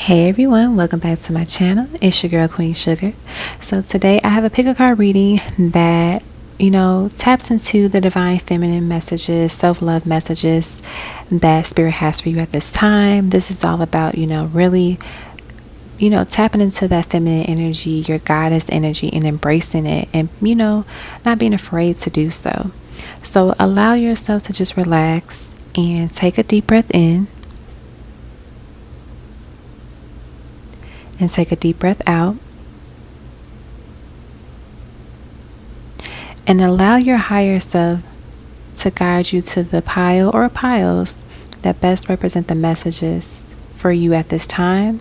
Hey everyone, welcome back to my channel. It's your girl Queen Sugar. So today I have a pick a card reading that taps into the divine feminine messages, self-love messages that spirit has for you at this time. This is all about really tapping into that feminine energy, your goddess energy, and embracing it, and not being afraid to do so. So allow yourself to just relax and take a deep breath in. And take a deep breath out. And allow your higher self to guide you to the pile or piles that best represent the messages for you at this time.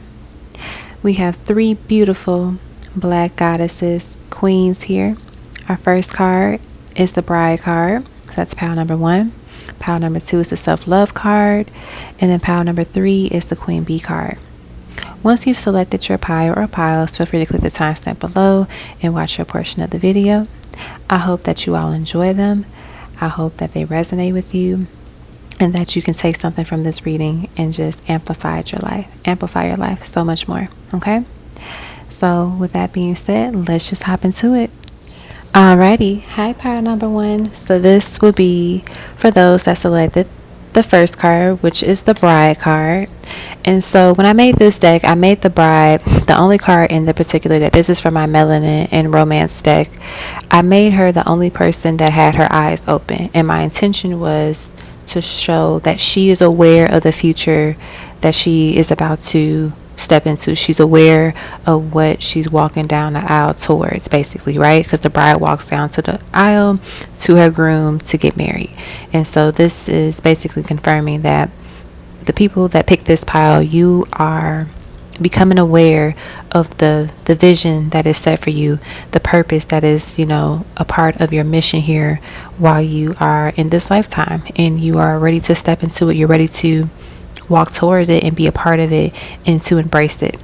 We have three beautiful black goddesses, queens here. Our first card is the bride card. So that's pile number 1. Pile number 2 is the self-love card. And then pile number 3 is the queen bee card. Once you've selected your pile or piles, feel free to click the timestamp below and watch your portion of the video. I hope that you all enjoy them. I hope that they resonate with you and that you can take something from this reading and just amplify your life so much more. Okay? So with that being said, let's just hop into it. Alrighty. Hi, pile number 1. So this will be for those that selected the first card, which is the bride card. And so when I made this deck, I made the bride the only card in the particular deck. This is for my melanin and romance deck. I made her the only person that had her eyes open, and my intention was to show that she is aware of the future that she is about to step into. She's aware of what she's walking down the aisle towards, basically, right? Because the bride walks down to the aisle to her groom to get married. And so this is basically confirming that the people that pick this pile, you are becoming aware of the vision that is set for you, the purpose that is a part of your mission here while you are in this lifetime, and you are ready to step into it. You're ready to walk towards it and be a part of it and to embrace it.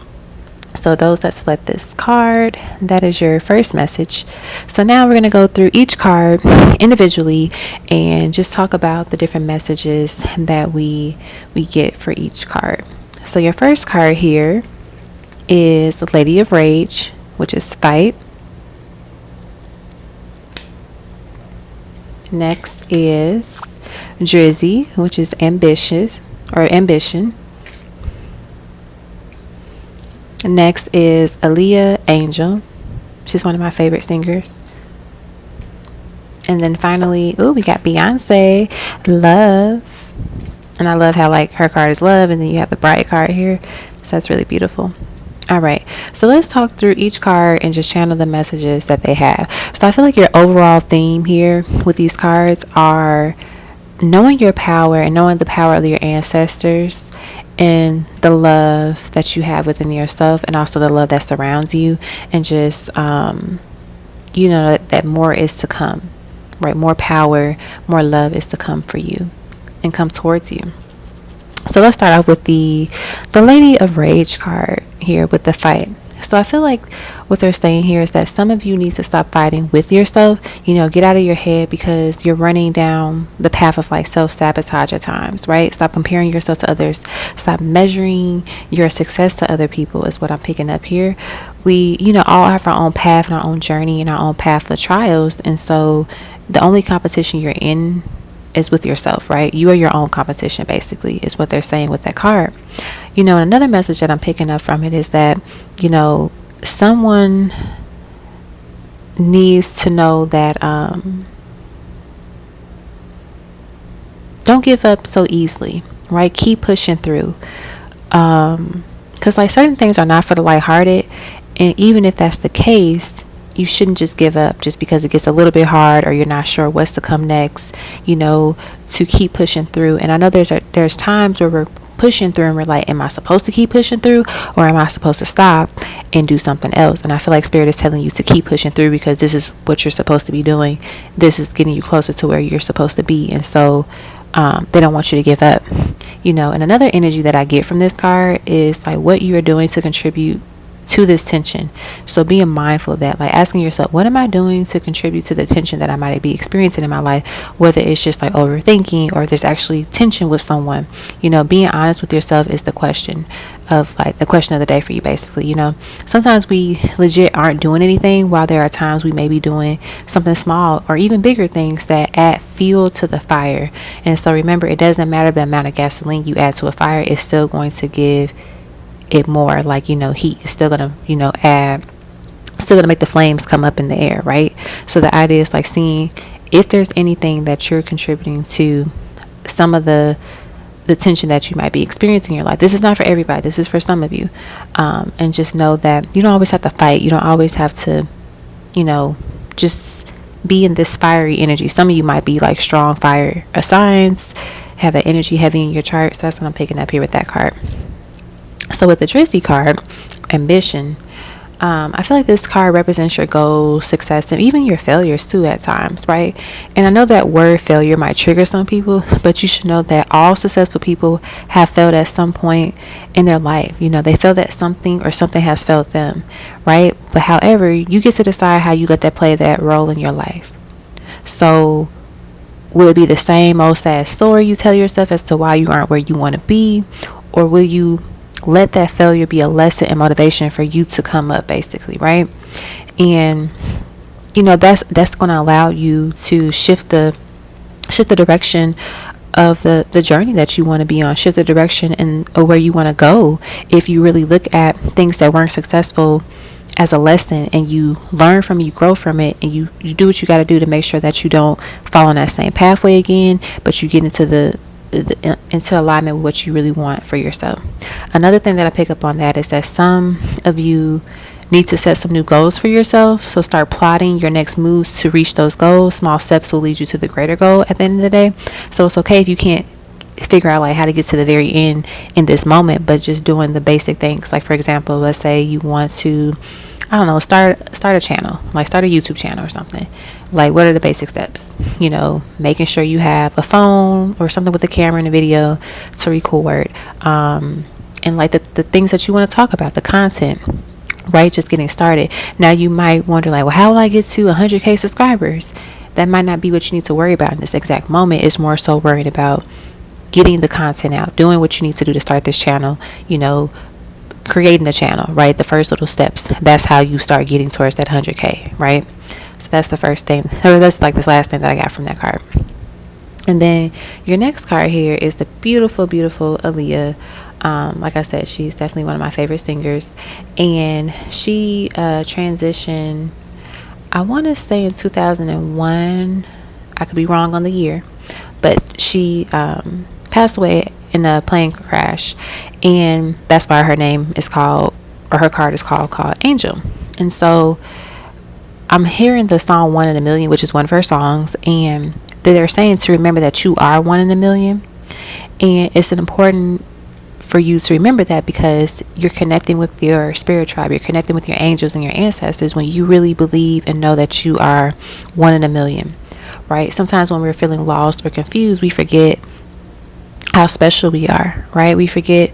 So those that select this card, that is your first message. So now we're going to go through each card individually and just talk about the different messages that we get for each card. So your first card here is the Lady of Rage, which is fight. Next is Drizzy, which is ambitious or ambition. Next is Aaliyah Angel. She's one of my favorite singers. And then finally, we got Beyonce, Love. And I love how her card is love, and then you have the bride card here. So that's really beautiful. All right, so let's talk through each card and just channel the messages that they have. So I feel like your overall theme here with these cards are knowing your power and knowing the power of your ancestors and the love that you have within yourself, and also the love that surrounds you, and just that more is to come, right? More power, more love is to come for you and come towards you. So let's start off with the Lady of Rage card here with the fight. So I feel like what they're saying here is that some of you need to stop fighting with yourself. Get out of your head, because you're running down the path of self-sabotage at times, right? Stop comparing yourself to others. Stop measuring your success to other people is what I'm picking up here. We, all have our own path and our own journey and our own path of trials. And so the only competition you're in is with yourself, right? You are your own competition, basically, is what they're saying with that card. And another message that I'm picking up from it is that, someone needs to know that don't give up so easily, right? Keep pushing through. Because certain things are not for the lighthearted, and even if that's the case, you shouldn't just give up just because it gets a little bit hard or you're not sure what's to come next, to keep pushing through. And I know there's times where we're pushing through and we're like, am I supposed to keep pushing through, or am I supposed to stop and do something else? And I feel like Spirit is telling you to keep pushing through, because this is what you're supposed to be doing. This is getting you closer to where you're supposed to be. And so they don't want you to give up. And another energy that I get from this card is what you are doing to contribute to this tension. So being mindful of that, like asking yourself, what am I doing to contribute to the tension that I might be experiencing in my life? Whether it's just like overthinking or there's actually tension with someone, being honest with yourself is the question of the day for you, basically. Sometimes we legit aren't doing anything, while there are times we may be doing something small or even bigger things that add fuel to the fire. And so remember, it doesn't matter the amount of gasoline you add to a fire, it's still going to give it more heat. It's still gonna still gonna make the flames come up in the air, right? So the idea is like seeing if there's anything that you're contributing to some of the tension that you might be experiencing in your life. This is not for everybody, this is for some of you. And just know that you don't always have to fight, you don't always have to just be in this fiery energy. Some of you might be like strong fire signs, have that energy heavy in your chart. So that's what I'm picking up here with that card. So with the Tracy card, ambition, I feel like this card represents your goals, success, and even your failures too at times, right? And I know that word failure might trigger some people, but you should know that all successful people have failed at some point in their life. They feel that something or something has failed them, right? But however, you get to decide how you let that play that role in your life. So will it be the same old sad story you tell yourself as to why you aren't where you want to be? Or will you let that failure be a lesson and motivation for you to come up, basically, right? And that's going to allow you to shift the direction of the journey that you want to be on, shift the direction and or where you want to go. If you really look at things that weren't successful as a lesson, and you learn from it, you grow from it, and you do what you got to do to make sure that you don't fall on that same pathway again, but you get into into alignment with what you really want for yourself. Another thing that I pick up on that is that some of you need to set some new goals for yourself. So start plotting your next moves to reach those goals. Small steps will lead you to the greater goal at the end of the day. So it's okay if you can't figure out how to get to the very end in this moment, but just doing the basic things. Like for example, let's say you want to, start a channel, like start a YouTube channel or something. Like, what are the basic steps? Making sure you have a phone or something with a camera and a video to record, and like the things that you want to talk about, the content, right? Just getting started. Now you might wonder well, how will I get to 100K subscribers? That might not be what you need to worry about in this exact moment. It's more so worried about getting the content out, doing what you need to do to start this channel, creating the channel, right? The first little steps. That's how you start getting towards that 100K, right? So that's the first thing. That's like this last thing that I got from that card. And then your next card here is the beautiful, beautiful Aaliyah. Like I said, she's definitely one of my favorite singers. And she transitioned, I want to say in 2001. I could be wrong on the year. But she passed away in a plane crash. And that's why her name is called, or her card is called Angel. And so I'm hearing the song 1 in a Million, which is one of her songs, and they're saying to remember that you are 1 in a million. And it's important for you to remember that, because you're connecting with your spirit tribe, you're connecting with your angels and your ancestors when you really believe and know that you are 1 in a million, right? Sometimes when we're feeling lost or confused, we forget how special we are, right? We forget,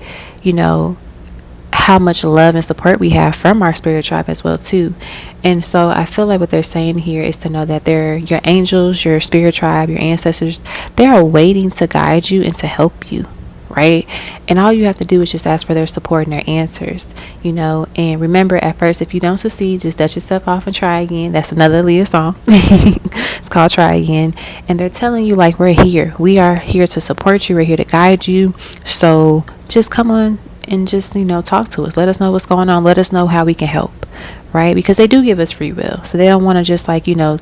how much love and support we have from our spirit tribe as well too. And so I feel like what they're saying here is to know that they're your angels, your spirit tribe, your ancestors, they're waiting to guide you and to help you, right? And all you have to do is just ask for their support and their answers, and remember, at first, if you don't succeed, just dust yourself off and try again. That's another Leah song. It's called Try Again. And they're telling you we're here, we are here to support you, we're here to guide you. So just come on and just talk to us, let us know what's going on, let us know how we can help, right? Because they do give us free will, so they don't want to just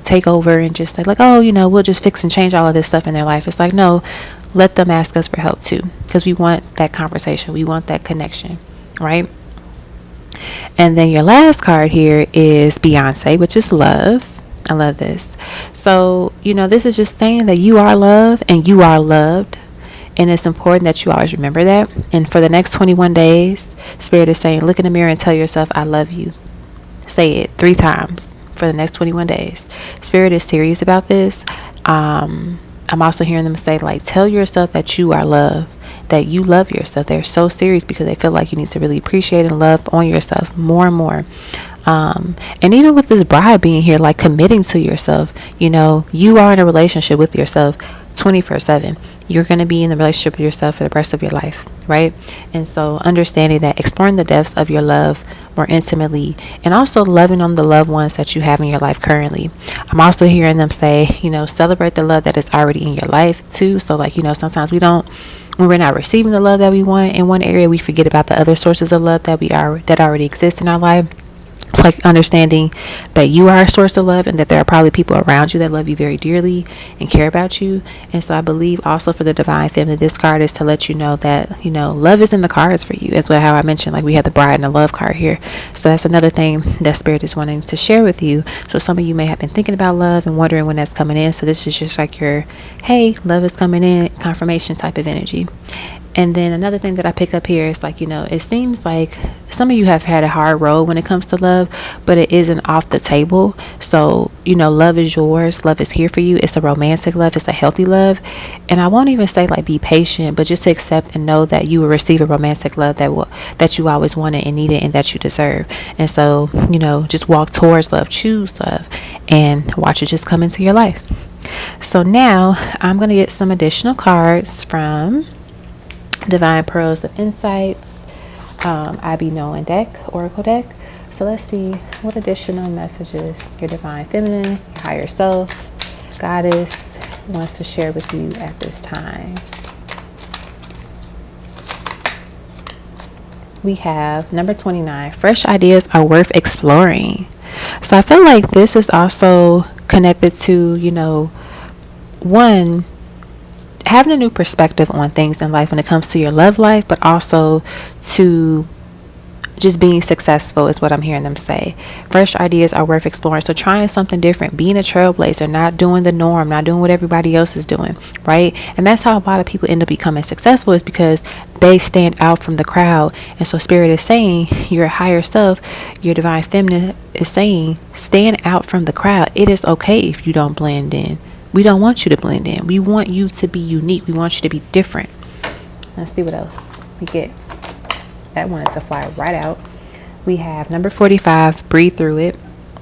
take over and just say we'll just fix and change all of this stuff in their life. It's no, let them ask us for help too, because we want that conversation, we want that connection, right? And then your last card here is Beyonce, which is love. I love this. So this is just saying that you are loved and you are loved. And it's important that you always remember that. And for the next 21 days, Spirit is saying, look in the mirror and tell yourself, I love you. Say it 3 times for the next 21 days. Spirit is serious about this. I'm also hearing them say, tell yourself that you are loved that you love yourself. They're so serious because they feel like you need to really appreciate and love on yourself more and more. And even with this bride being here, like committing to yourself, you are in a relationship with yourself 24/7. You're going to be in the relationship with yourself for the rest of your life, right? And so understanding that, exploring the depths of your love more intimately, and also loving on the loved ones that you have in your life currently. I'm also hearing them say, celebrate the love that is already in your life too. So like, sometimes when we're not receiving the love that we want in one area, we forget about the other sources of love that already exist in our life. It's like understanding that you are a source of love and that there are probably people around you that love you very dearly and care about you. And so I believe also for the divine feminine, this card is to let you know that, love is in the cards for you, as well. How I mentioned, like we have the bride and the love card here. So that's another thing that Spirit is wanting to share with you. So some of you may have been thinking about love and wondering when that's coming in. So this is just like your, hey, love is coming in, confirmation type of energy. And then another thing that I pick up here is like, it seems like some of you have had a hard road when it comes to love, but it isn't off the table. So, love is yours. Love is here for you. It's a romantic love. It's a healthy love. And I won't even say like be patient, but just to accept and know that you will receive a romantic love that you always wanted and needed and that you deserve. And so, just walk towards love, choose love, and watch it just come into your life. So now I'm going to get some additional cards from Divine Pearls of Insights, IB Knowing deck, Oracle deck. So let's see what additional messages your divine feminine, your higher self, goddess wants to share with you at this time. We have number 29. Fresh ideas are worth exploring. So I feel like this is also connected to, one, having a new perspective on things in life when it comes to your love life, but also to just being successful is what I'm hearing them say. Fresh ideas are worth exploring. So trying something different, being a trailblazer, not doing the norm, not doing what everybody else is doing, right? And that's how a lot of people end up becoming successful, is because they stand out from the crowd. And so Spirit is saying, your higher self, your divine feminine is saying, stand out from the crowd. It is okay if you don't blend in. We don't want you to blend in. We want you to be unique. We want you to be different. Let's see what else we get. That wanted to fly right out. We have number 45, breathe through it.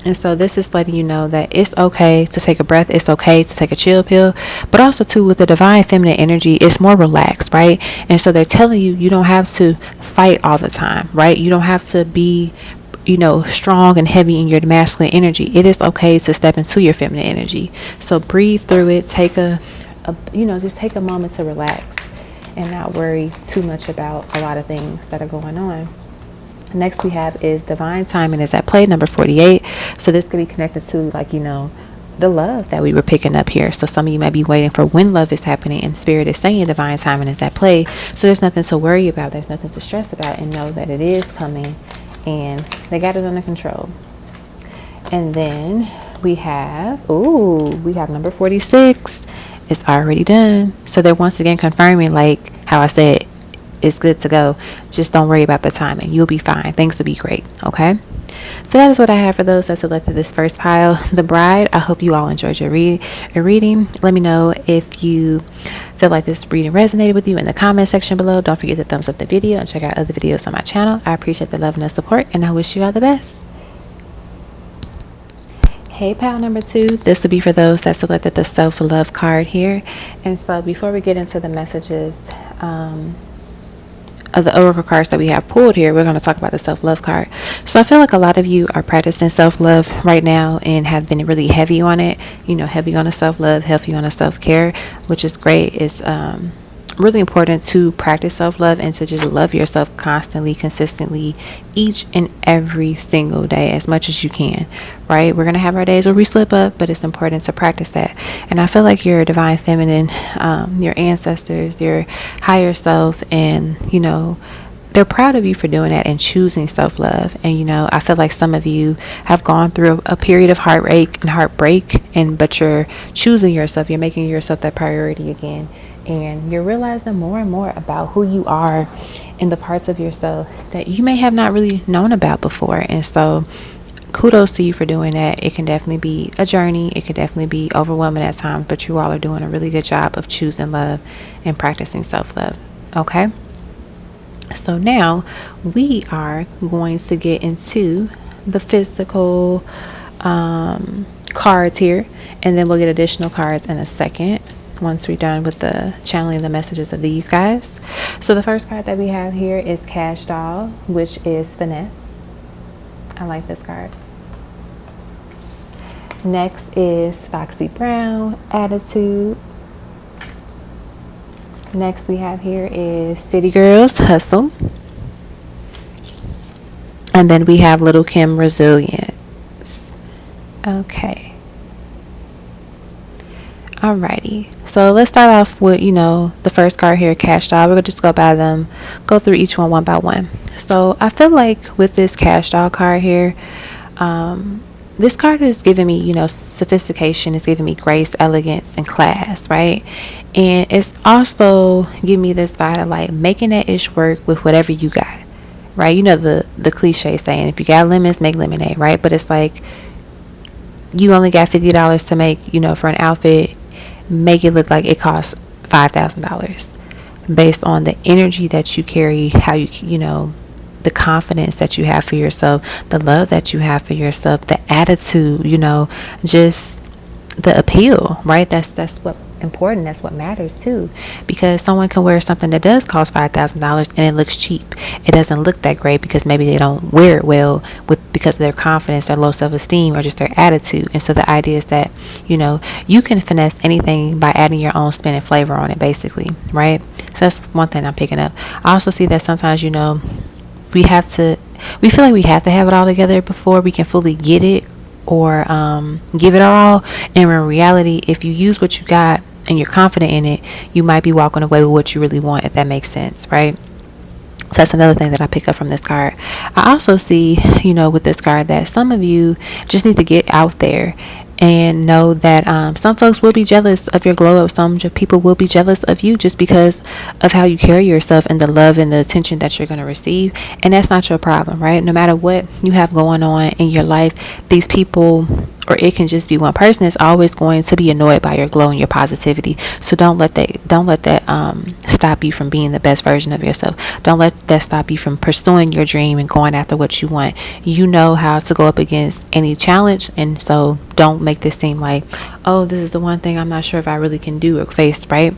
And so this is letting you know that it's okay to take a breath. It's okay to take a chill pill. But also too, with the divine feminine energy, it's more relaxed, right? And so they're telling you, you don't have to fight all the time, right? You don't have to be strong and heavy in your masculine energy. It is okay to step into your feminine energy. So breathe through it. Take just take a moment to relax and not worry too much about a lot of things that are going on. Next we have is divine timing is at play, number 48. So this could be connected to the love that we were picking up here. So some of you might be waiting for when love is happening, and Spirit is saying divine timing is at play. So there's nothing to worry about. There's nothing to stress about, and know that it is coming. And they got it under control. And then we have number 46. It's already done. So they're once again confirming, like how I said, it's good to go. Just don't worry about the timing. You'll be fine. Things will be great. Okay. So that is what I have for those that selected this first pile, the bride. I hope you all enjoyed your reading. Let me know if you feel like this reading resonated with you in the comment section below. Don't forget to thumbs up the video and check out other videos on my channel. I appreciate the love and the support, and I wish you all the best. Hey, pile number 2. This will be for those that selected the self-love card here. And so before we get into the messages of the oracle cards that we have pulled here, we're going to talk about the self-love card. So I feel like a lot of you are practicing self-love right now and have been really heavy on it, heavy on the self-love, heavy on the self-care, which is great. It's really important to practice self-love and to just love yourself constantly, consistently, each and every single day, as much as you can, right? We're going to have our days where we slip up, but it's important to practice that. And I feel like your divine feminine, your ancestors, your higher self, and they're proud of you for doing that and choosing self-love. And I feel like some of you have gone through a period of heartache and heartbreak, but you're choosing yourself. You're making yourself that priority again. And you're realizing more and more about who you are and the parts of yourself that you may have not really known about before. And so kudos to you for doing that. It can definitely be a journey. It can definitely be overwhelming at times, but you all are doing a really good job of choosing love and practicing self-love. Okay. So now we are going to get into the physical cards here, and then we'll get additional cards in a second once we're done with the channeling the messages of these guys. So the first card that we have here is Cash Doll, which is finesse. I like this card. Next is Foxy Brown, attitude. Next we have here is City Girls, hustle. And then we have Little Kim, resilience. Okay. Alrighty. So let's start off with, the first card here, Cash Doll. We're going to just go through each one by one. So I feel like with this Cash Doll card here, this card is giving me, sophistication. It's giving me grace, elegance, and class, right? And it's also giving me this vibe of like making that ish work with whatever you got, right? The cliche saying, if you got lemons, make lemonade, right? But it's like you only got $50 to make, for an outfit. Make it look like it costs $5,000 based on the energy that you carry, how the confidence that you have for yourself, the love that you have for yourself, the attitude, just the appeal, right? That's what important. That's what matters too, because someone can wear something that does cost $5,000 and it looks cheap. It doesn't look that great because maybe they don't wear it well because of their confidence, their low self-esteem, or just their attitude. And so the idea is that you can finesse anything by adding your own spin and flavor on it, basically, right? So that's one thing I'm picking up. I also see that sometimes we feel like we have to have it all together before we can fully get it or give it our all. And in reality, if you use what you got and you're confident in it, you might be walking away with what you really want, if that makes sense, right? So that's another thing that I pick up from this card. I also see, with this card, that some of you just need to get out there and know that some folks will be jealous of your glow up. Some people will be jealous of you just because of how you carry yourself and the love and the attention that you're going to receive. And that's not your problem, right? No matter what you have going on in your life, these people, or it can just be one person, is always going to be annoyed by your glow and your positivity. So don't let that stop you from being the best version of yourself. Don't let that stop you from pursuing your dream and going after what you want. You know how to go up against any challenge, and so don't make this seem like, oh, this is the one thing I'm not sure if I really can do or face, right?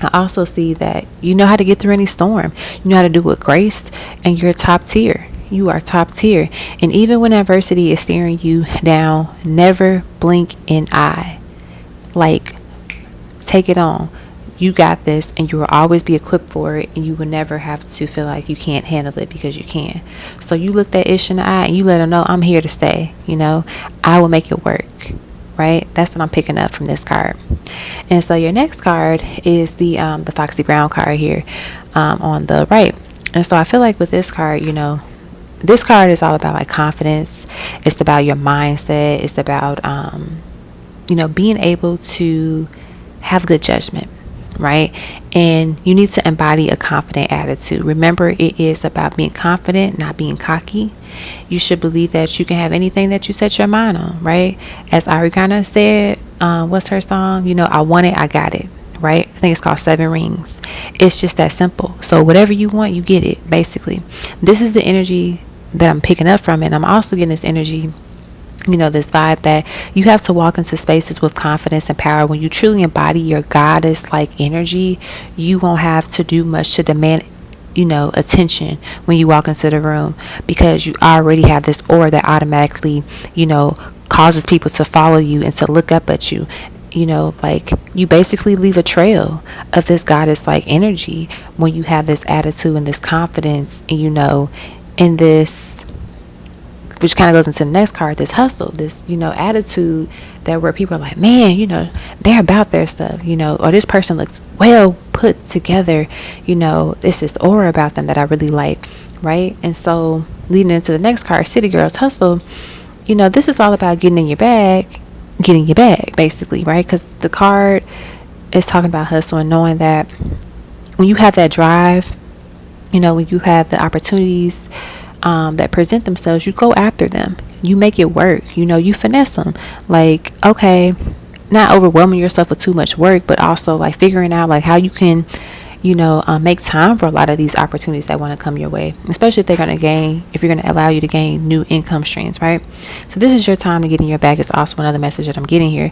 I also see that you know how to get through any storm. You know how to do it with grace, and you're top tier. You are top tier. And even when adversity is staring you down, never blink an eye. Like, take it on. You got this, and you will always be equipped for it, and you will never have to feel like you can't handle it, because you can. So you look that ish in the eye and you let them know, I'm here to stay. I will make it work, right? That's what I'm picking up from this card. And so your next card is the Foxy Brown card here on the right. And so I feel like with this card, this card is all about like confidence. It's about your mindset. It's about being able to have good judgment, right? And you need to embody a confident attitude. Remember, it is about being confident, not being cocky. You should believe that you can have anything that you set your mind on, right? As Ariana said, what's her song? I want it, I got it, right? I think it's called 7 Rings. It's just that simple. So whatever you want, you get it, basically. This is the energy that I'm picking up from it. And I'm also getting this energy, this vibe that you have to walk into spaces with confidence and power. When you truly embody your goddess like energy, you won't have to do much to demand attention when you walk into the room, because you already have this aura that automatically causes people to follow you and to look up at you. Like, you basically leave a trail of this goddess like energy when you have this attitude and this confidence, and in this, which kind of goes into the next card, this hustle, this attitude, that where people are like, man, they're about their stuff, or this person looks well put together, it's this aura about them that I really like, right? And so leading into the next card, City Girls, hustle, this is all about getting your bag, basically, right? Because the card is talking about hustle and knowing that when you have that drive, when you have the opportunities that present themselves, you go after them. You make it work. You finesse them. Like, okay, not overwhelming yourself with too much work, but also like figuring out like how you can, make time for a lot of these opportunities that want to come your way, especially if you're going to allow you to gain new income streams, right? So this is your time to get in your bag. It's also another message that I'm getting here.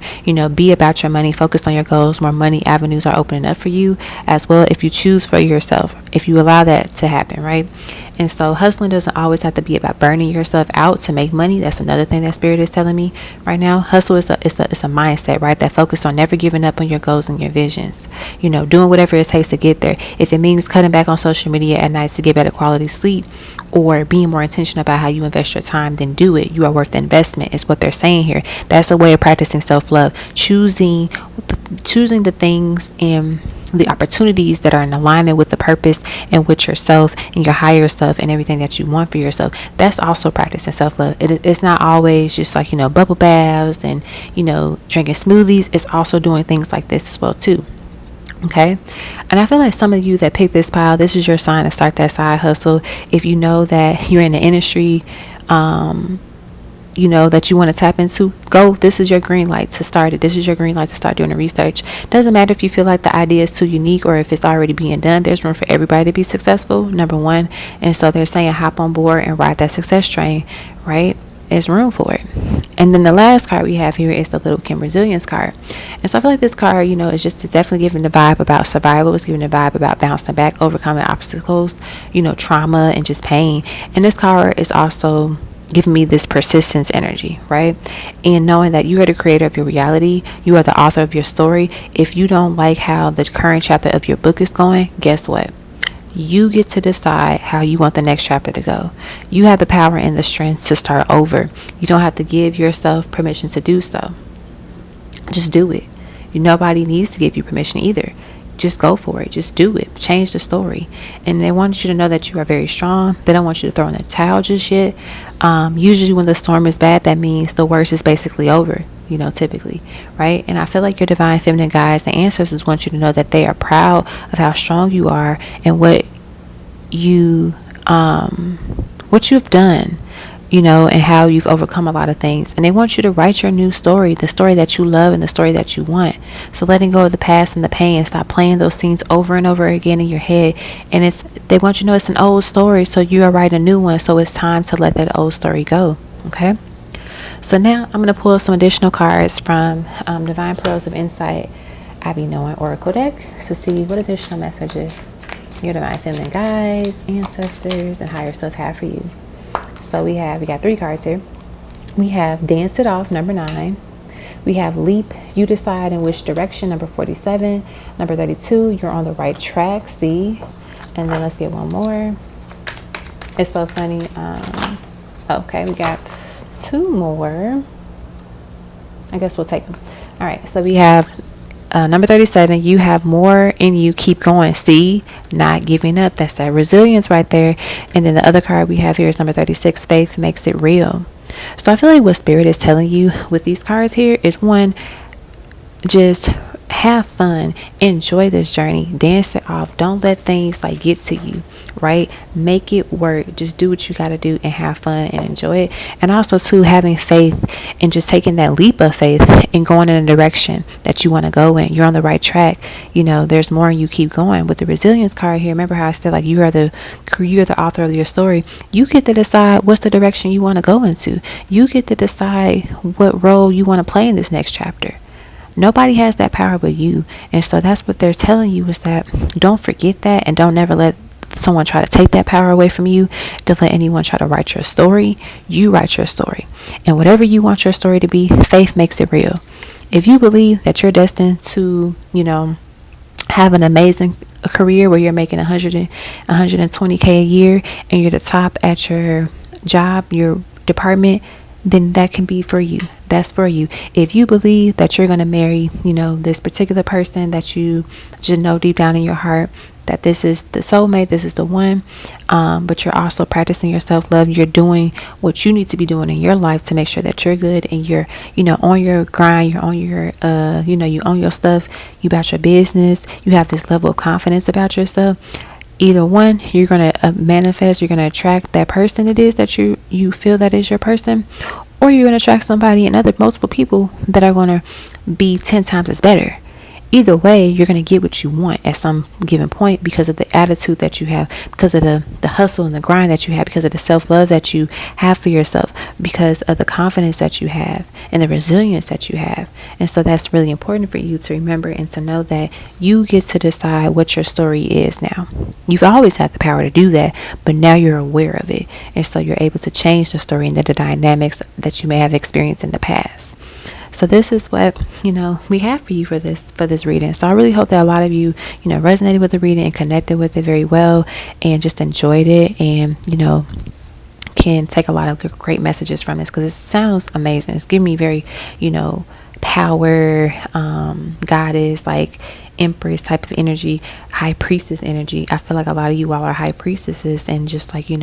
Be about your money, focus on your goals. More money avenues are opening up for you as well if you choose for yourself, if you allow that to happen, right? And so hustling doesn't always have to be about burning yourself out to make money. That's another thing that Spirit is telling me right now. Hustle is a mindset, right? That focus on never giving up on your goals and your visions. Doing whatever it takes to get there. If it means cutting back on social media at night to get better quality sleep, or being more intentional about how you invest your time, then do it. You are worth the investment, is what they're saying here. That's a way of practicing self-love. Choosing the things and the opportunities that are in alignment with the purpose and with yourself and your higher self and everything that you want for yourself. That's also practicing self-love. It's not always just like bubble baths and drinking smoothies. It's also doing things like this as well too. Okay, and I feel like some of you that pick this pile, this is your sign to start that side hustle. If you know that you're in the industry, that you want to tap into, go. This is your green light to start it. This is your green light to start doing the research. Doesn't matter if you feel like the idea is too unique or if it's already being done. There's room for everybody to be successful, number one. And so they're saying hop on board and ride that success train, right? There's room for it. And then the last card we have here is the Little Kim Resilience card. And so I feel like this card, is just definitely giving the vibe about survival. It's giving the vibe about bouncing back, overcoming obstacles, trauma and just pain. And this card is also giving me this persistence energy, right? And knowing that you are the creator of your reality. You are the author of your story. If you don't like how the current chapter of your book is going, guess what? You get to decide how you want the next chapter to go. You have the power and the strength to start over. You don't have to give yourself permission to do so. Just do it. Nobody needs to give you permission either. Just go for it. Just do it. Change the story. And they want you to know that you are very strong. They don't want you to throw in the towel just yet. Usually when the storm is bad, that means the worst is basically over. Typically, right? And I feel like your divine feminine guides, the ancestors, want you to know that they are proud of how strong you are and what you've done, and how you've overcome a lot of things. And they want you to write your new story, the story that you love and the story that you want. So letting go of the past and the pain, stop playing those scenes over and over again in your head. And they want you to know it's an old story, so you are writing a new one. So it's time to let that old story go. Okay. So now I'm going to pull some additional cards from Divine Pearls of Insight, I Be Knowing Oracle deck to see what additional messages your divine feminine guides, ancestors, and higher self have for you. So we got 3 cards here. We have Dance It Off, number 9. We have Leap, You Decide in Which Direction, number 47. Number 32, You're on the Right Track, see. And then let's get one more. It's so funny. Okay, we got 2 more. I guess we'll take them. All right, so we have number 37, You Have More in You, Keep Going, see, not giving up. That's that resilience right there. And then the other card we have here is number 36, Faith Makes It Real. So I feel like what Spirit is telling you with these cards here is, one, just have fun, enjoy this journey, dance it off. Don't let things get to you, right? Make it work. Just do what you got to do and have fun and enjoy it. And also too, having faith and just taking that leap of faith and going in a direction that you want to go in. You're on the right track. There's more and you keep going. With the resilience card here, remember how I said you're the author of your story. You get to decide what's the direction you want to go into. You get to decide what role you want to play in this next chapter. Nobody has that power but you. And so that's what they're telling you, is that don't forget that, and don't never let someone try to take that power away from you. Don't let anyone try to write your story. You write your story. And whatever you want your story to be, faith makes it real. If you believe that you're destined to, have an amazing career where you're making 120K a year and you're the top at your job, your department, then that can be for you. That's for you. If you believe that you're going to marry, this particular person that you just know deep down in your heart that this is the soulmate, this is the one, but you're also practicing your self-love. You're doing what you need to be doing in your life to make sure that you're good and you're, on your grind, you're on your, you own your stuff, you about your business, you have this level of confidence about yourself. Either one, you're going to manifest, you're going to attract that person it is that you feel that is your person, or you're going to attract somebody and multiple people that are going to be 10 times as better. either way, you're going to get what you want at some given point, because of the attitude that you have, because of the hustle and the grind that you have, because of the self-love that you have for yourself, because of the confidence that you have and the resilience that you have. And so that's really important for you to remember and to know that you get to decide what your story is now. You've always had the power to do that, but now you're aware of it. And so you're able to change the story and the dynamics that you may have experienced in the past. So this is what, we have for you for this reading. So I really hope that a lot of you, resonated with the reading and connected with it very well, and just enjoyed it, and, can take a lot of great messages from this, because it sounds amazing. It's giving me very, power, goddess, like empress type of energy, high priestess energy. I feel like a lot of you all are high priestesses, and just like, these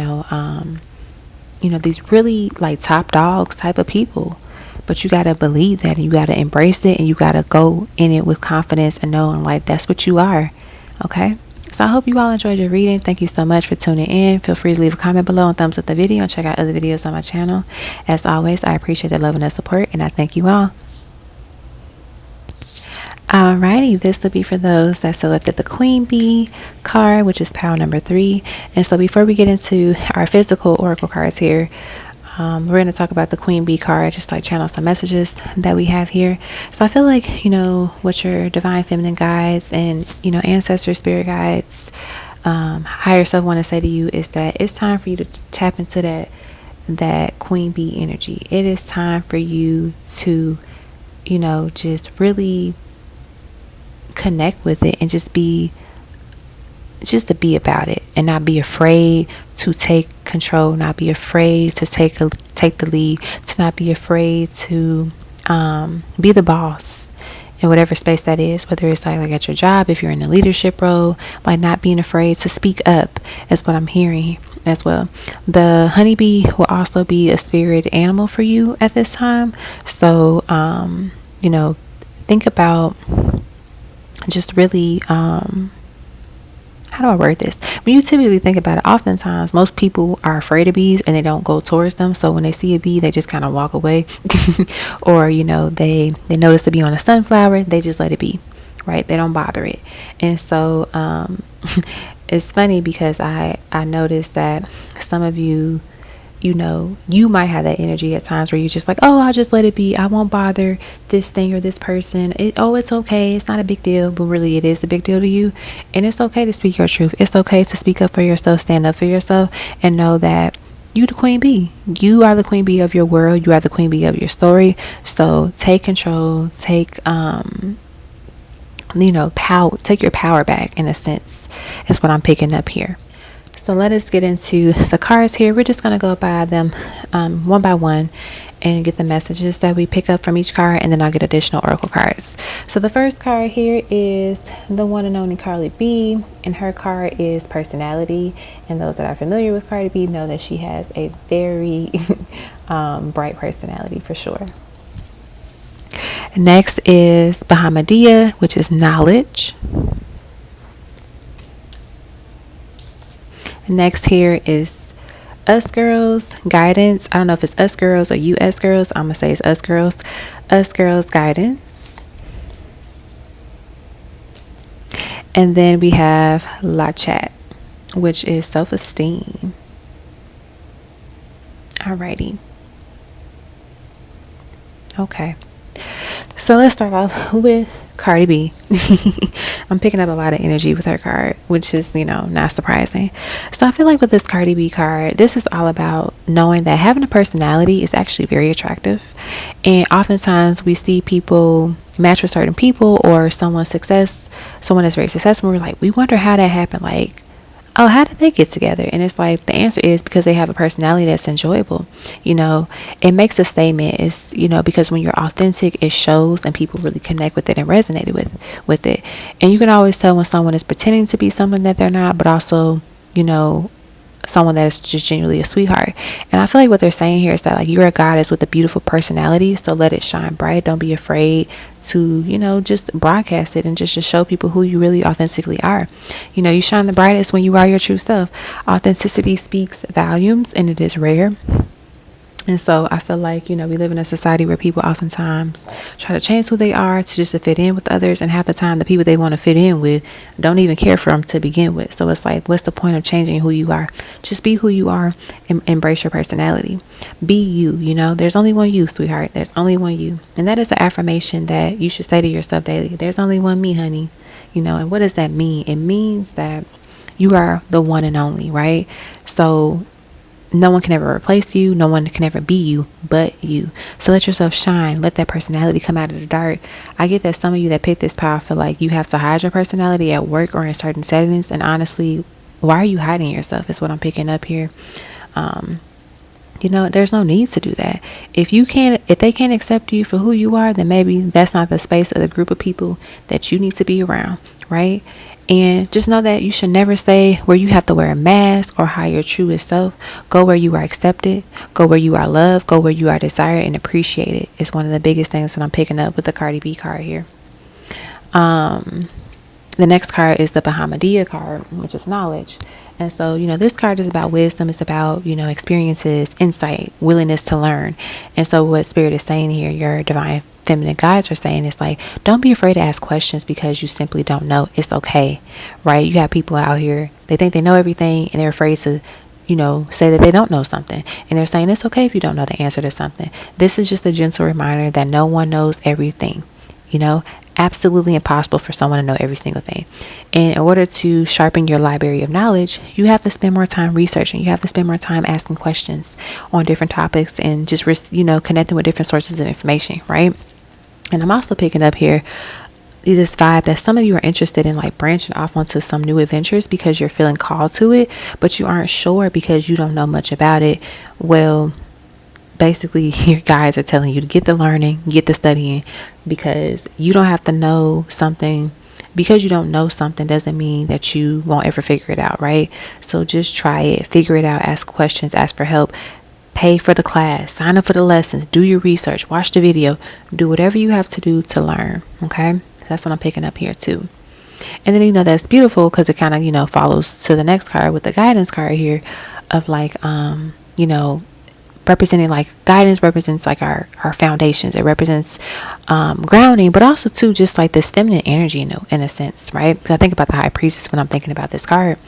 really like top dogs type of people. But you got to believe that, and you got to embrace it, and you got to go in it with confidence and knowing like that's what you are. Okay. So I hope you all enjoyed your reading. Thank you so much for tuning in. Feel free to leave a comment below and thumbs up the video, and check out other videos on my channel. As always, I appreciate the love and the support, and I thank you all. Alrighty, this will be for those that selected the Queen Bee card, which is pile number 3. And so before we get into our physical oracle cards here, we're going to talk about the Queen Bee card, just like channel some messages that we have here. So I feel like, what your divine feminine guides and, ancestor spirit guides, higher self want to say to you is that it's time for you to tap into that Queen Bee energy. It is time for you to, just really connect with it, and just to be about it, and not be afraid to take control, not be afraid to take the lead, to not be afraid to be the boss in whatever space that is, whether it's like at your job, if you're in a leadership role, like not being afraid to speak up is what I'm hearing as well. The honeybee will also be a spirit animal for you at this time. So think about just really how do I word this? When you typically think about it, oftentimes most people are afraid of bees and they don't go towards them. So when they see a bee, they just kind of walk away. Or, they notice the bee on a sunflower, they just let it be, right? They don't bother it. And so it's funny because I noticed that some of you, you might have that energy at times where you're just like, oh, I'll just let it be. I won't bother this thing or this person. It's okay. It's not a big deal. But really, it is a big deal to you. And it's okay to speak your truth. It's okay to speak up for yourself, stand up for yourself, and know that you the queen bee. You are the queen bee of your world. You are the queen bee of your story. So take control. Take, power. Take your power back, in a sense. Is what I'm picking up here. So let us get into the cards here. We're just going to go by them one by one and get the messages that we pick up from each card, and then I'll get additional oracle cards. So the first card here is the one and only Cardi B, and her card is personality. And those that are familiar with Cardi B know that she has a very bright personality for sure. Next is Bahamadia, which is knowledge. Next here is us girls, guidance. I don't know if it's us girls or you us girls. I'm gonna say it's us girls. Us girls, guidance. And then we have La Chat, which is self-esteem. Alrighty. Okay. So let's start off with Cardi B. I'm picking up a lot of energy with her card, which is, not surprising. So I feel like with this Cardi B card, this is all about knowing that having a personality is actually very attractive. And oftentimes we see people match with certain people, or someone that's very successful. We're like, we wonder how that happened. Like, oh, how did they get together? And it's like, the answer is because they have a personality that's enjoyable. It makes a statement. It's, because when you're authentic, it shows, and people really connect with it and resonate with it. And you can always tell when someone is pretending to be something that they're not, but also, someone that is just genuinely a sweetheart. And I feel like what they're saying here is that, like, you're a goddess with a beautiful personality, so let it shine bright. Don't be afraid to, just broadcast it and just show people who you really authentically are. You shine the brightest when you are your true self. Authenticity speaks volumes, and it is rare. And so I feel like, we live in a society where people oftentimes try to change who they are to just to fit in with others. And half the time, the people they want to fit in with don't even care for them to begin with. So it's like, what's the point of changing who you are? Just be who you are and embrace your personality. Be you, there's only one you, sweetheart. There's only one you. And that is the affirmation that you should say to yourself daily. There's only one me, honey. And what does that mean? It means that you are the one and only, right? So no one can ever replace you. No one can ever be you but you. So let yourself shine. Let that personality come out of the dark. I get that some of you that pick this path feel like you have to hide your personality at work or in certain settings. And honestly, why are you hiding yourself is what I'm picking up here. There's no need to do that. If they can't accept you for who you are, then maybe that's not the space or the group of people that you need to be around, right? And just know that you should never stay where you have to wear a mask or hide your truest self. Go where you are accepted. Go where you are loved. Go where you are desired and appreciated. It's one of the biggest things that I'm picking up with the Cardi B card here. The next card is the Bahamadia card, which is knowledge. And so, this card is about wisdom. It's about, experiences, insight, willingness to learn. And so what Spirit is saying here, your divine feminine guides are saying, is like, don't be afraid to ask questions because you simply don't know. It's okay, right? You have people out here, they think they know everything and they're afraid to, say that they don't know something. And they're saying it's okay if you don't know the answer to something. This is just a gentle reminder that no one knows everything, absolutely impossible for someone to know every single thing. And in order to sharpen your library of knowledge, you have to spend more time researching. You have to spend more time asking questions on different topics and just, connecting with different sources of information, right? And I'm also picking up here this vibe that some of you are interested in like branching off onto some new adventures because you're feeling called to it, but you aren't sure because you don't know much about it. Well, basically your guides are telling you to get the learning, get the studying, because you don't have to know something. Because you don't know something doesn't mean that you won't ever figure it out, right? So just try it, figure it out, ask questions, ask for help, pay for the class, sign up for the lessons, do your research, watch the video, do whatever you have to do to learn. Okay, that's what I'm picking up here too. And then that's beautiful because it kind of follows to the next card with the guidance card here of like representing, like, guidance represents like our foundations. It represents grounding, but also too just like this feminine energy in a sense, right? Because I think about the high priestess when I'm thinking about this card,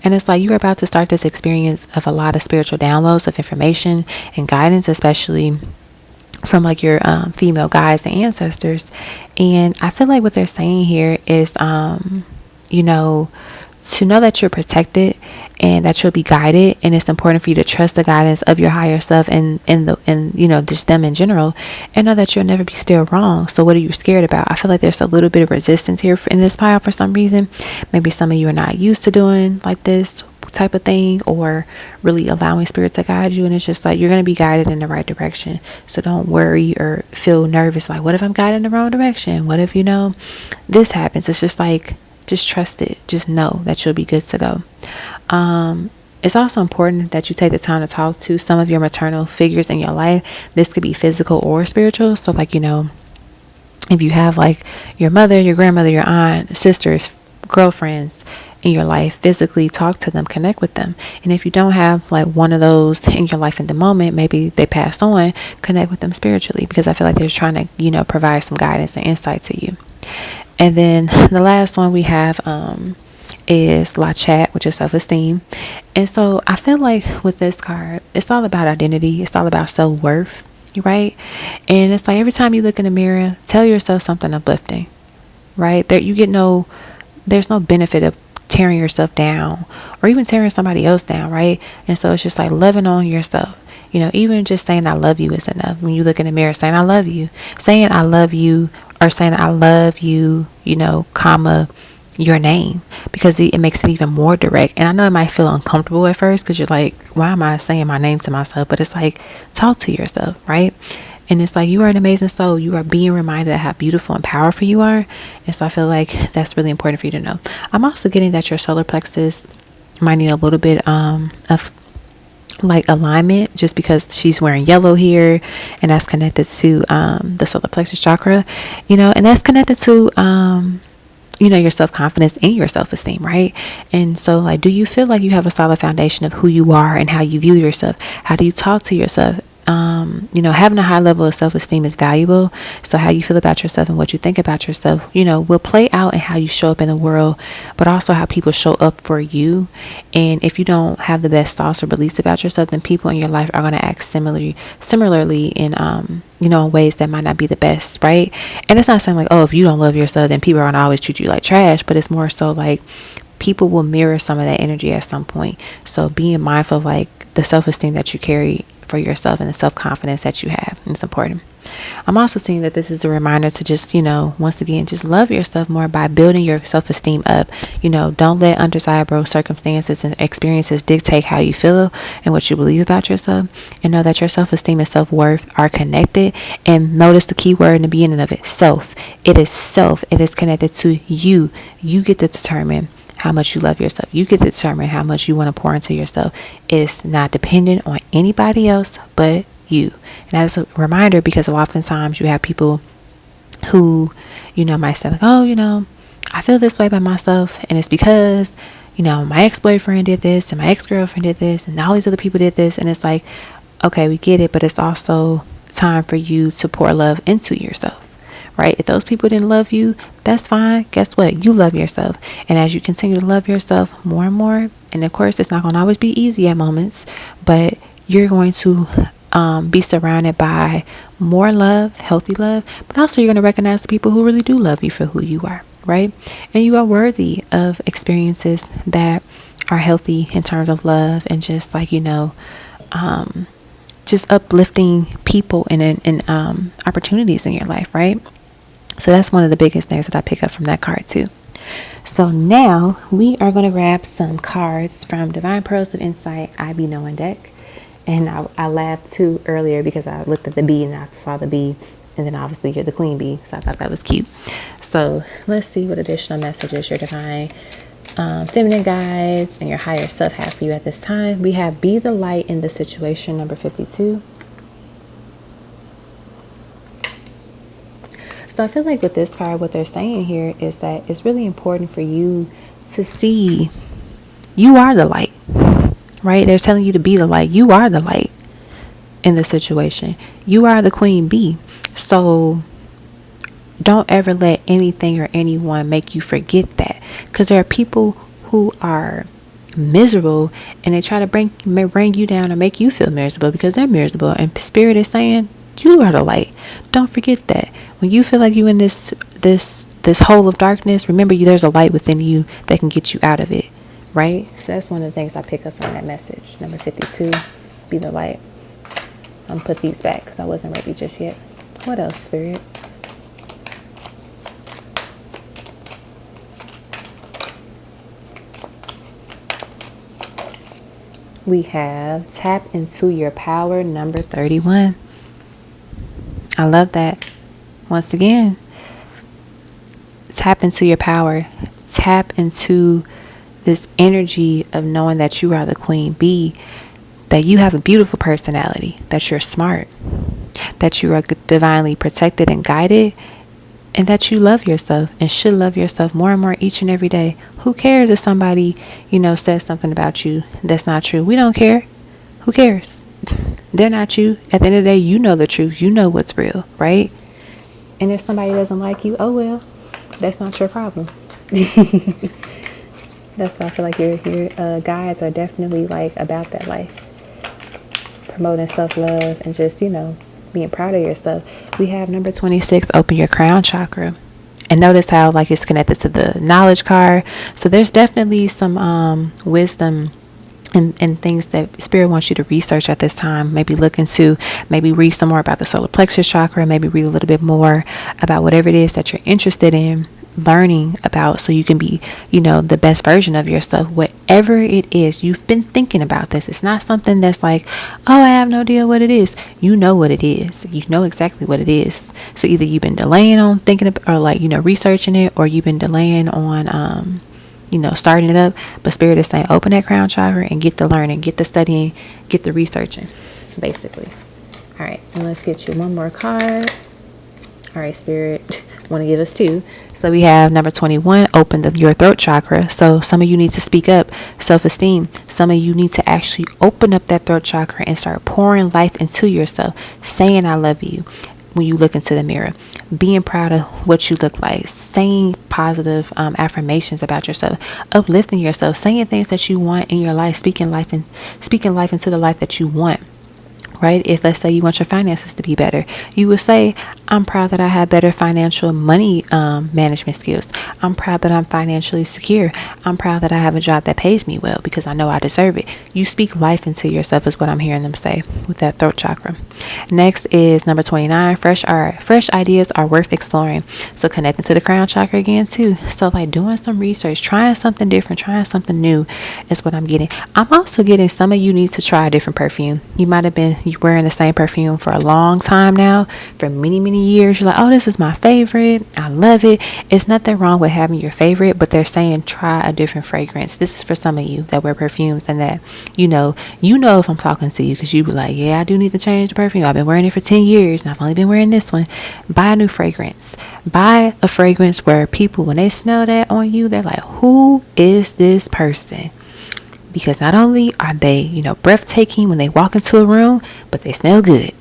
and it's like you're about to start this experience of a lot of spiritual downloads of information and guidance, especially from like your female guides and ancestors. And I feel like what they're saying here is to know that you're protected and that you'll be guided, and it's important for you to trust the guidance of your higher self and just them in general, and know that you'll never be still wrong. So what are you scared about? I feel like there's a little bit of resistance here in this pile for some reason. Maybe some of you are not used to doing like this type of thing or really allowing spirit to guide you, and it's just like you're going to be guided in the right direction. So don't worry or feel nervous like, what if I'm guided in the wrong direction? What if this happens? It's just like, just trust it. Just know that you'll be good to go. It's also important that you take the time to talk to some of your maternal figures in your life. This could be physical or spiritual. So like, if you have like your mother, your grandmother, your aunt, sisters, girlfriends in your life, physically talk to them, connect with them. And if you don't have like one of those in your life in the moment, maybe they passed on, connect with them spiritually, because I feel like they're trying to, provide some guidance and insight to you. And then the last one we have is La Chat, which is self-esteem. And so I feel like with this card, it's all about identity. It's all about self-worth, right? And it's like every time you look in the mirror, tell yourself something uplifting, right? There's no benefit of tearing yourself down or even tearing somebody else down, right? And so it's just like loving on yourself. Even just saying I love you is enough. When you look in the mirror, saying I love you, or saying I love you, comma, your name, because it makes it even more direct. And I know it might feel uncomfortable at first because you're like, why am I saying my name to myself? But it's like, talk to yourself, right? And it's like, you are an amazing soul. You are being reminded of how beautiful and powerful you are. And so I feel like that's really important for you to know. I'm also getting that your solar plexus might need a little bit of like alignment, just because she's wearing yellow here, and that's connected to the solar plexus chakra, and that's connected to your self-confidence and your self-esteem, right? And so like, do you feel like you have a solid foundation of who you are and how you view yourself? How do you talk to yourself? Having a high level of self-esteem is valuable. So how you feel about yourself and what you think about yourself, will play out in how you show up in the world, but also how people show up for you. And if you don't have the best thoughts or beliefs about yourself, then people in your life are going to act similarly in, in ways that might not be the best, right? And it's not saying like, oh, if you don't love yourself, then people are going to always treat you like trash, but it's more so like people will mirror some of that energy at some point. So being mindful of like the self-esteem that you carry for yourself and the self-confidence that you have, and it's important. I'm also seeing that this is a reminder to just, once again, just love yourself more by building your self-esteem up. Don't let undesirable circumstances and experiences dictate how you feel and what you believe about yourself, and know that your self-esteem and self-worth are connected. And notice the key word in the beginning of it, self. It is self. It is connected to you. You get to determine how much you love yourself. You get to determine how much you want to pour into yourself. It's not dependent on anybody else but you. And that is a reminder, because a lot of times you have people who, might say like, oh, I feel this way by myself, and it's because, my ex-boyfriend did this and my ex-girlfriend did this and all these other people did this. And it's like, okay, we get it, but it's also time for you to pour love into yourself. Right? If those people didn't love you, that's fine. Guess what? You love yourself. And as you continue to love yourself more and more, and of course, it's not going to always be easy at moments, but you're going to be surrounded by more love, healthy love, but also you're going to recognize the people who really do love you for who you are, right? And you are worthy of experiences that are healthy in terms of love and just like, just uplifting people and opportunities in your life, right? So that's one of the biggest things that I pick up from that card too. So now we are going to grab some cards from Divine Pearls of Insight I Be Knowing deck. And I laughed too earlier because I looked at the bee and I saw the bee, and then obviously you're the queen bee. So I thought that was cute. So let's see what additional messages your divine feminine guides and your higher self have for you at this time. We have be the light in the situation, number 52. So I feel like with this card, what they're saying here is that it's really important for you to see you are the light, right? They're telling you to be the light. You are the light in the situation. You are the queen bee. So don't ever let anything or anyone make you forget that, because there are people who are miserable and they try to bring you down or make you feel miserable because they're miserable, and Spirit is saying you are the light. Don't forget that. When you feel like you're in this hole of darkness, remember there's a light within you that can get you out of it, right? So that's one of the things I pick up from that message, number 52, be the light. I'm gonna put these back because I wasn't ready just yet. What else, Spirit? We have tap into your power, number 31. I love that. Once again, tap into your power. Tap into this energy of knowing that you are the queen bee, that you have a beautiful personality, that you're smart, that you are divinely protected and guided, and that you love yourself and should love yourself more and more each and every day. Who cares if somebody, says something about you that's not true? We don't care. Who cares? They're not you. At the end of the day, you know the truth. You know what's real, right? And if somebody doesn't like you, oh well, that's not your problem. That's why I feel like your guides are definitely like about that life, promoting self-love and just being proud of yourself. We have number 26, open your crown chakra. And notice how like it's connected to the knowledge card. So there's definitely some wisdom and things that Spirit wants you to research at this time. Maybe look into, maybe read some more about the solar plexus chakra, maybe read a little bit more about whatever it is that you're interested in learning about, so you can be the best version of yourself. Whatever it is, you've been thinking about this. It's not something that's like, oh, I have no idea what it is. You know what it is. You know exactly what it is. So either you've been delaying on thinking about, or like researching it, or you've been delaying on starting it up. But Spirit is saying open that crown chakra and get the learning, get the studying, get the researching, basically. All right, and let's get you one more card. All right, Spirit want to give us two. So we have number 21, open your throat chakra. So some of you need to speak up, self-esteem. Some some of you need to actually open up that throat chakra and start pouring life into yourself, saying I love you when you look into the mirror, being proud of what you look like, saying positive affirmations about yourself, uplifting yourself, saying things that you want in your life, speaking life into the life that you want. Right? If, let's say, you want your finances to be better, you would say, I'm proud that I have better financial money management skills. I'm proud that I'm financially secure. I'm proud that I have a job that pays me well because I know I deserve it. You speak life into yourself is what I'm hearing them say with that throat chakra. Next is number 29. Fresh ideas are worth exploring. So connecting to the crown chakra again too. So like doing some research, trying something different, trying something new is what I'm getting. I'm also getting some of you need to try a different perfume. You might have been wearing the same perfume for a long time now, for many years. You're like, oh, this is my favorite, I love it. It's nothing wrong with having your favorite, but they're saying try a different fragrance. This is for some of you that wear perfumes and that you know if I'm talking to you, because you be like, yeah, I do need to change the perfume. I've been wearing it for 10 years and I've only been wearing this one. Buy a new fragrance. Buy a fragrance where people, when they smell that on you, they're like, who is this person? Because not only are they, breathtaking when they walk into a room, but they smell good.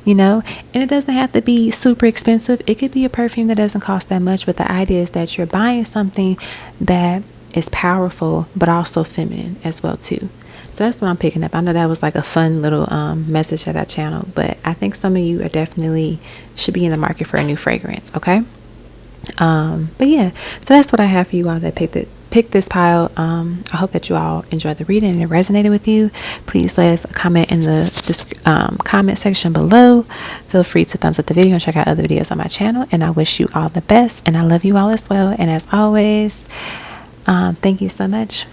And it doesn't have to be super expensive. It could be a perfume that doesn't cost that much, but the idea is that you're buying something that is powerful, but also feminine as well too. So that's what I'm picking up. I know that was like a fun little message that I channeled, but I think some of you are definitely should be in the market for a new fragrance. Okay. But yeah, so that's what I have for you all that pick this pile. I hope that you all enjoyed the reading and it resonated with you. Please leave a comment in the comment section below. Feel free to thumbs up the video and check out other videos on my channel. And I wish you all the best, and I love you all as well. And as always, thank you so much.